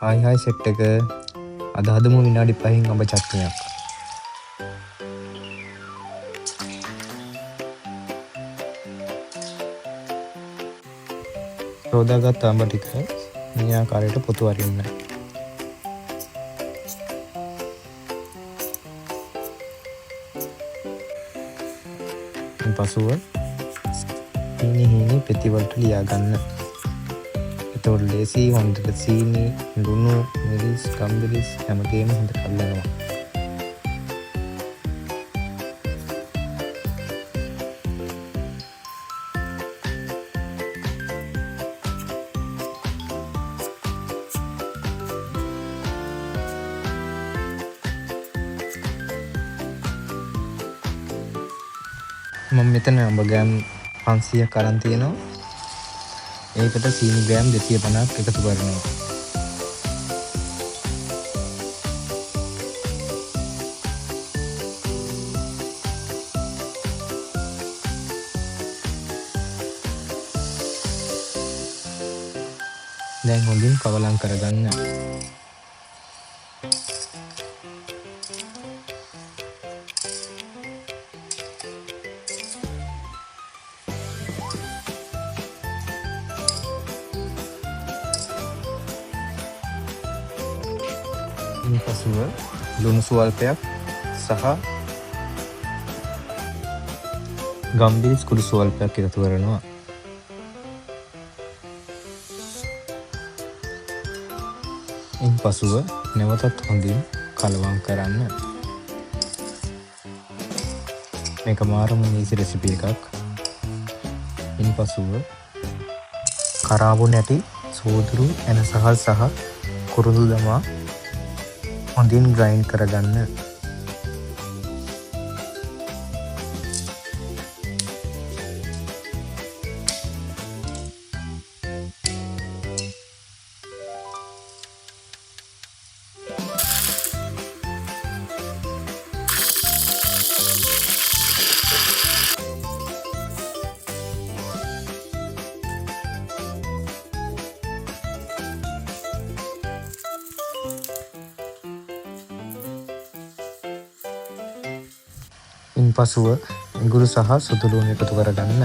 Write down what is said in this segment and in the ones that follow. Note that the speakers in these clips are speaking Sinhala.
හායි සෙට් එක අද හදමු විනාඩි 5න් අඹ චට්නියක්. රෝදාගත් අඹ ටික මේ ආකාරයට පොතු අරින්න. පසුව හීනි පෙති වලට ලියා ගන්න. එතකොට ලේසි හොඳට සීනි, ලුණු, මිරිස්, ගම්බිරිස් හැමදේම හොඳට අල්ලනවා. මම මෙතන අඹ ග්‍රෑම් 500ක් අරන් තියෙනවා. ඒකට සීනි ග්‍රෑම් 250ක් එකතු කරනවා. දැන් හොඳින් කවලම් කරගන්න. පසුව ලුණු ස්වල්පයක් සහ ගම්බිරිස් කුඩු ස්වල්පයක් එකතු කරනවා. ඉන් පසුව නැවතත් හොඳින් කලවම් කරන්න. මේක මාරම නීසි රෙසිපි එකක්. ඉන් පසුව කරාබු නැටි, සෝදුරු, එන සහල් සහ කුරුඳු දමා හොඳින් ග්‍රයින්ඩ් කරගන්න. ඉන් පසුව ඉඟුරු සහ සුදු ලුණු එකතු කරගන්න.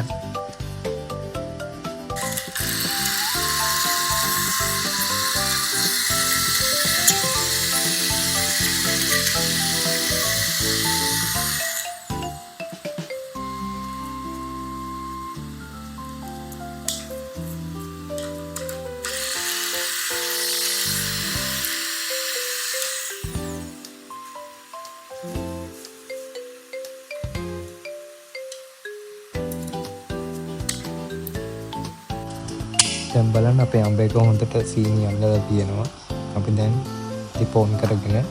දැන් බලන්න අපේ අඹ එක හොඳට සීනි අල්ලලා තියෙනවා. අපි දැන් ටික ඔන් කරගෙන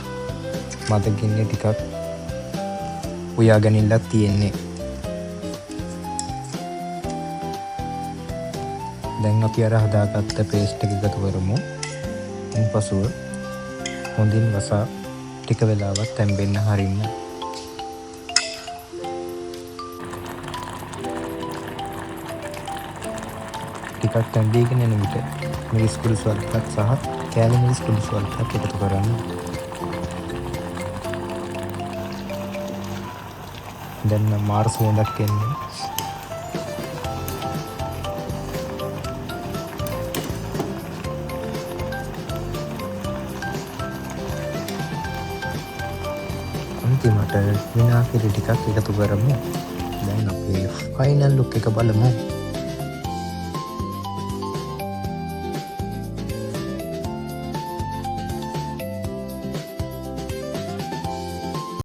මද ගින්නේ ටිකක් උයාගෙනilla තියෙන්නේ. දැන් අපි අර හදාගත්ත පේස්ට් එක එකතු කරමු. ඉන් පසුව හොඳින් වසා ටික වෙලාවක් තැම්බෙන්න හරින්න. ටිකක් තැම්බීගෙන යන විට මිරිස් කුඩු ස්වල්පයක් සහ කෑලි මිරිස් කුඩු ස්වල්පයක් එකතු කරන්න. දැන් මාර සුවඳක් එන්නේ. අන්තිමට විනාගිරි ටිකක් එකතු කරමු. දැන් අපි ෆයිනල් ලුක් එක බලමු.